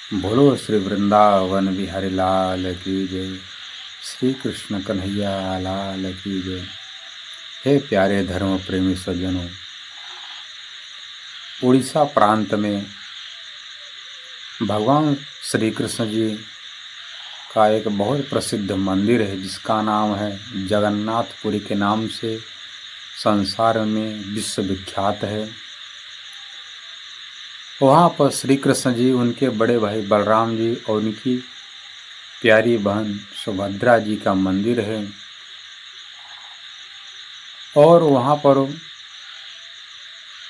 बोलो श्री वृंदावन बिहारी लाल की जय। श्री कृष्ण कन्हैया लाल की जय। हे प्यारे धर्म प्रेमी सज्जनों, उड़ीसा प्रांत में भगवान श्री कृष्ण जी का एक बहुत प्रसिद्ध मंदिर है जिसका नाम है जगन्नाथपुरी के नाम से संसार में विश्व विख्यात है। वहाँ पर श्री कृष्ण जी, उनके बड़े भाई बलराम जी और उनकी प्यारी बहन सुभद्रा जी का मंदिर है। और वहाँ पर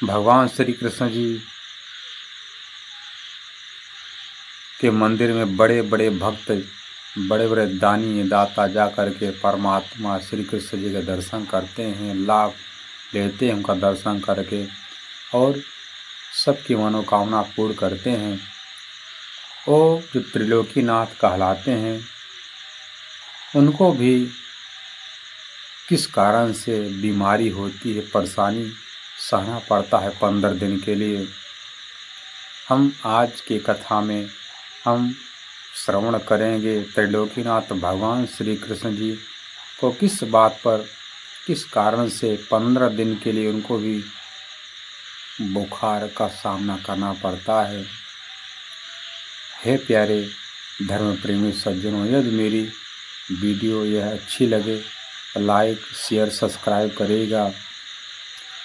भगवान श्री कृष्ण जी के मंदिर में बड़े बड़े भक्त, बड़े बड़े दानी दाता जा कर के परमात्मा श्री कृष्ण जी के दर्शन करते हैं, लाभ लेते हैं उनका दर्शन करके और सबकी मनोकामना पूर्ण करते हैं। वो जो त्रिलोकीनाथ कहलाते हैं, उनको भी किस कारण से बीमारी होती है, परेशानी सहना पड़ता है 15 दिन के लिए। हम आज की कथा में हम श्रवण करेंगे त्रिलोकीनाथ भगवान श्री कृष्ण जी को किस बात पर, किस कारण से 15 दिन के लिए उनको भी बुखार का सामना करना पड़ता है। हे प्यारे धर्म प्रेमी सज्जनों, यदि मेरी वीडियो यह अच्छी लगे तो लाइक शेयर सब्सक्राइब करेगा।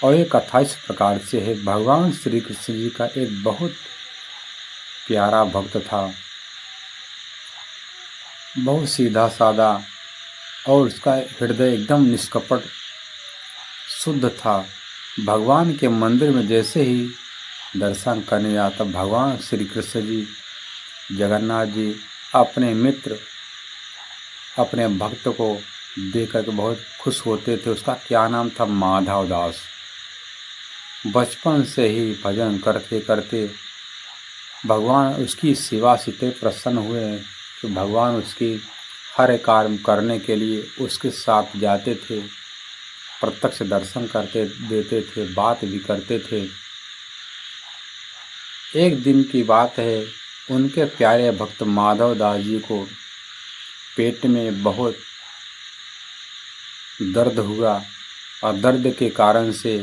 और ये कथा इस प्रकार से है। भगवान श्री कृष्ण जी का एक बहुत प्यारा भक्त था, बहुत सीधा सादा, और उसका हृदय एकदम निष्कपट शुद्ध था। भगवान के मंदिर में जैसे ही दर्शन करने जाता, भगवान श्री कृष्ण जी, जगन्नाथ जी अपने मित्र, अपने भक्त को देख कर बहुत खुश होते थे। उसका क्या नाम था? माधव दास। बचपन से ही भजन करते करते भगवान उसकी सेवा से इतने प्रसन्न हुए कि भगवान उसकी हर कार्य करने के लिए उसके साथ जाते थे, प्रत्यक्ष दर्शन करते देते थे, बात भी करते थे। एक दिन की बात है, उनके प्यारे भक्त माधव दास जी को पेट में बहुत दर्द हुआ और दर्द के कारण से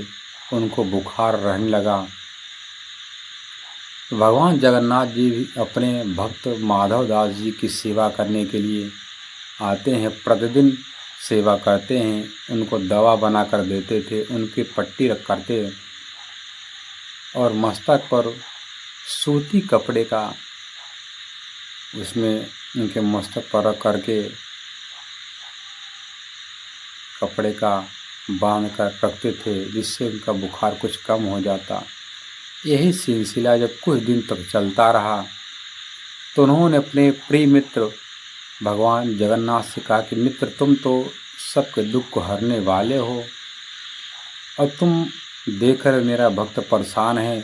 उनको बुखार रहने लगा। भगवान जगन्नाथ जी भी अपने भक्त माधव दास जी की सेवा करने के लिए आते हैं, प्रतिदिन सेवा करते हैं, उनको दवा बना कर देते थे, उनकी पट्टी रख करते और मस्तक पर सूती कपड़े का, उसमें उनके मस्तक पर रख करके कपड़े का बांध कर रखते थे, जिससे उनका बुखार कुछ कम हो जाता। यही सिलसिला जब कुछ दिन तक चलता रहा तो उन्होंने अपने प्रिय मित्र भगवान जगन्नाथ से कहा कि मित्र, तुम तो सबके दुख को हरने वाले हो और तुम देखकर मेरा भक्त परेशान है,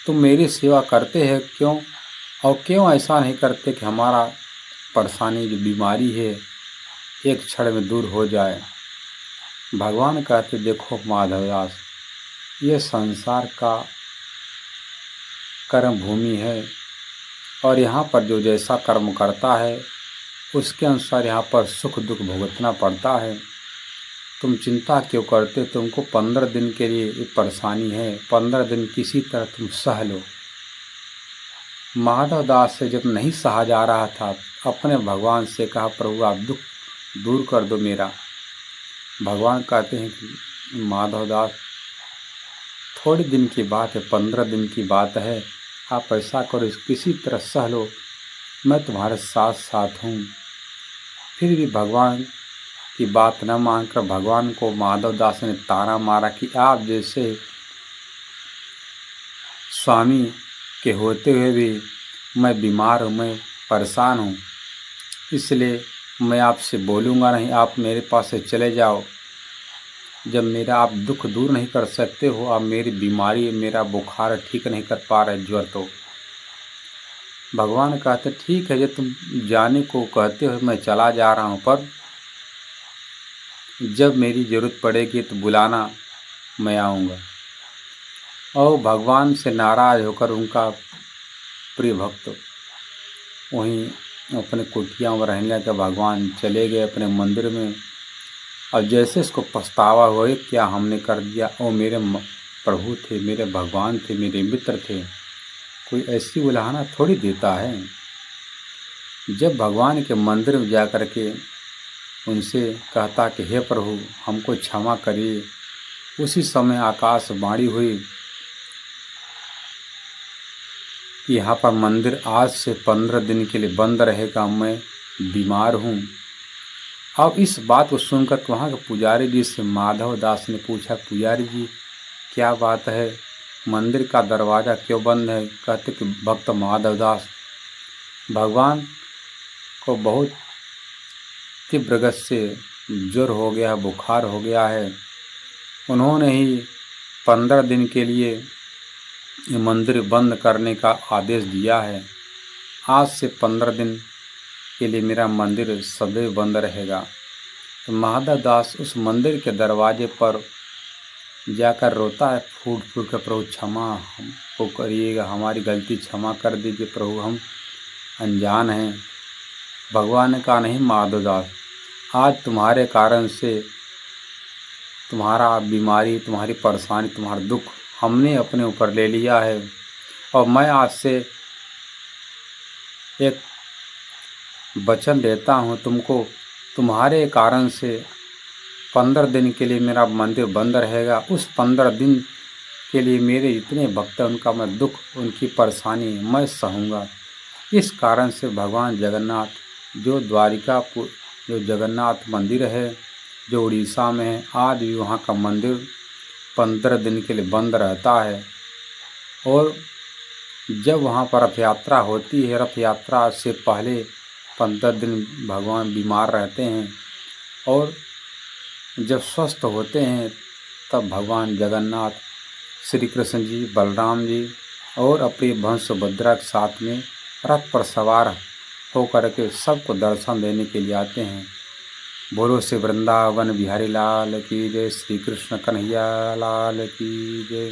तुम मेरी सेवा करते हैं क्यों? और क्यों ऐसा नहीं करते कि हमारा परेशानी जो बीमारी है एक क्षण में दूर हो जाए। भगवान कहते, देखो माधवदास, ये संसार का कर्म भूमि है और यहाँ पर जो जैसा कर्म करता है उसके अनुसार यहाँ पर सुख दुख भुगतना पड़ता है। तुम चिंता क्यों करते? तुमको 15 दिन के लिए ये परेशानी है, 15 दिन किसी तरह तुम सह लो। माधव दास से जब नहीं सहा जा रहा था, अपने भगवान से कहा, प्रभु आप दुख दूर कर दो मेरा। भगवान कहते हैं कि माधव दास, थोड़ी दिन की बात है, 15 दिन की बात है, आप ऐसा करो, किसी तरह सह लो, मैं तुम्हारे साथ साथ हूँ। फिर भी भगवान की बात न मानकर भगवान को माधव दास ने ताना मारा कि आप जैसे स्वामी के होते हुए भी मैं बीमार हूँ, मैं परेशान हूँ, इसलिए मैं आपसे बोलूँगा नहीं, आप मेरे पास से चले जाओ। जब मेरा आप दुख दूर नहीं कर सकते हो, आप मेरी बीमारी, मेरा बुखार ठीक नहीं कर पा रहे, ज्वर, तो भगवान कहते ठीक है, जब तुम जाने को कहते हो मैं चला जा रहा हूँ, पर जब मेरी ज़रूरत पड़ेगी तो बुलाना, मैं आऊँगा। और भगवान से नाराज़ होकर उनका प्रिय भक्त वहीं अपने कुटिया में रहने लगे। भगवान चले गए अपने मंदिर में। और जैसे इसको पछतावा हुआ कि क्या हमने कर दिया, वो मेरे प्रभु थे, मेरे भगवान थे, मेरे मित्र थे, कोई ऐसी उलाहना थोड़ी देता है। जब भगवान के मंदिर में जा कर के उनसे कहता कि हे प्रभु हमको क्षमा करिए, उसी समय आकाशवाणी हुई कि यहाँ पर मंदिर आज से 15 दिन के लिए बंद रहेगा, मैं बीमार हूँ। अब इस बात को सुनकर वहाँ के पुजारी जी से माधव दास ने पूछा, पुजारी जी क्या बात है, मंदिर का दरवाज़ा क्यों बंद है? कहते कि भक्त माधव दास, भगवान को बहुत तीव्र गति से ज्वर हो गया, बुखार हो गया है। उन्होंने ही 15 दिन के लिए ये मंदिर बंद करने का आदेश दिया है। आज से 15 दिन के लिए मेरा मंदिर सदैव बंद रहेगा। तो माधव दास उस मंदिर के दरवाजे पर जाकर रोता है, फूट फूट कर, प्रभु क्षमा हमको करिएगा, हमारी गलती क्षमा कर दीजिए प्रभु, हम अनजान हैं। भगवान ने कहा नहीं माधव दास, आज तुम्हारे कारण से तुम्हारा बीमारी, तुम्हारी परेशानी, तुम्हारा दुख हमने अपने ऊपर ले लिया है। और मैं आज से एक वचन देता हूँ तुमको, तुम्हारे कारण से 15 दिन के लिए मेरा मंदिर बंद रहेगा। उस 15 दिन के लिए मेरे जितने भक्त हैं उनका मैं दुख, उनकी परेशानी मैं सहूँगा। इस कारण से भगवान जगन्नाथ, जो द्वारिकापुर, जो जगन्नाथ मंदिर है जो उड़ीसा में है, आज भी वहाँ का मंदिर 15 दिन के लिए बंद रहता है। और जब वहाँ पर रथ यात्रा होती है, रथ यात्रा से पहले 15 दिन भगवान बीमार रहते हैं, और जब स्वस्थ होते हैं तब भगवान जगन्नाथ, श्री कृष्ण जी, बलराम जी और अपनी बहन सुभद्रा के साथ में रथ पर सवार होकर के सबको दर्शन देने के लिए आते हैं। बोलो से वृंदावन बिहारी लाल की जय, श्री कृष्ण कन्हैया लाल की जय।